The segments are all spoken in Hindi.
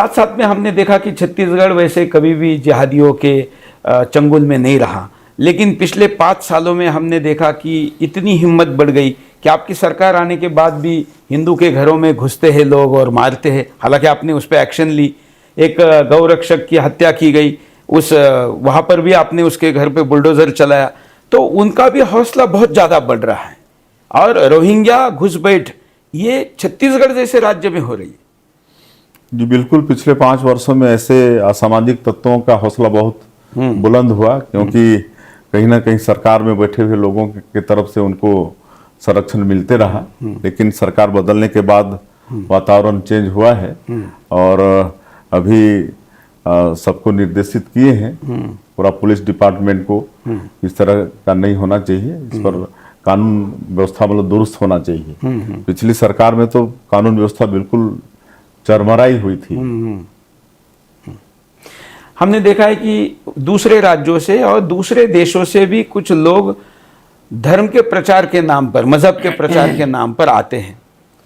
साथ साथ में हमने देखा कि छत्तीसगढ़ वैसे कभी भी जिहादियों के चंगुल में नहीं रहा, लेकिन पिछले 5 सालों में हमने देखा कि इतनी हिम्मत बढ़ गई कि आपकी सरकार आने के बाद भी हिंदू के घरों में घुसते हैं लोग और मारते हैं। हालांकि आपने उस पर एक्शन ली, एक गौरक्षक की हत्या की गई, उस वहाँ पर भी आपने उसके घर पे बुलडोजर चलाया, तो उनका भी हौसला बहुत ज़्यादा बढ़ रहा है। और रोहिंग्या घुसपैठ ये छत्तीसगढ़ जैसे राज्य में हो रही है। जी बिल्कुल, पिछले 5 वर्षों में ऐसे असामाजिक तत्वों का हौसला बहुत बुलंद हुआ, क्योंकि कहीं ना कहीं सरकार में बैठे हुए लोगों की तरफ से उनको संरक्षण मिलते रहा। लेकिन सरकार बदलने के बाद वातावरण चेंज हुआ है और अभी सबको निर्देशित किए हैं, पूरा पुलिस डिपार्टमेंट को, इस तरह का नहीं होना चाहिए, इस पर कानून व्यवस्था मतलब दुरुस्त होना चाहिए। पिछली सरकार में तो कानून व्यवस्था बिल्कुल चरमराई हुई थी। हमने देखा है कि दूसरे राज्यों से और दूसरे देशों से भी कुछ लोग धर्म के प्रचार के नाम पर, मजहब के प्रचार के नाम पर आते हैं।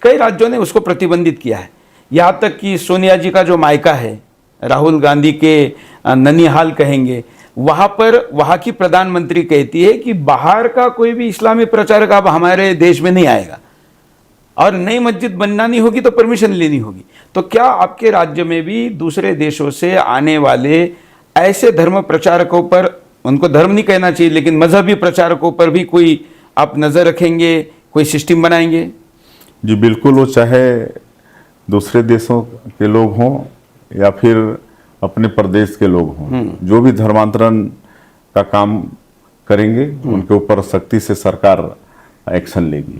कई राज्यों ने उसको प्रतिबंधित किया है। यहाँ तक कि सोनिया जी का जो मायका है, राहुल गांधी के ननिहाल कहेंगे, वहाँ पर वहाँ की प्रधानमंत्री कहती है कि बाहर का कोई भी इस्लामी प्रचारक अब हमारे देश में नहीं आएगा और नई मस्जिद बनवानी होगी तो परमिशन लेनी होगी। तो क्या आपके राज्य में भी दूसरे देशों से आने वाले ऐसे धर्म प्रचारकों पर, उनको धर्म नहीं कहना चाहिए लेकिन मजहबी प्रचारकों पर भी कोई आप नजर रखेंगे, कोई सिस्टम बनाएंगे? जी बिल्कुल, वो चाहे दूसरे देशों के लोग हों या फिर अपने प्रदेश के लोग हों, जो भी धर्मांतरण का काम करेंगे उनके ऊपर सख्ती से सरकार एक्शन लेगी।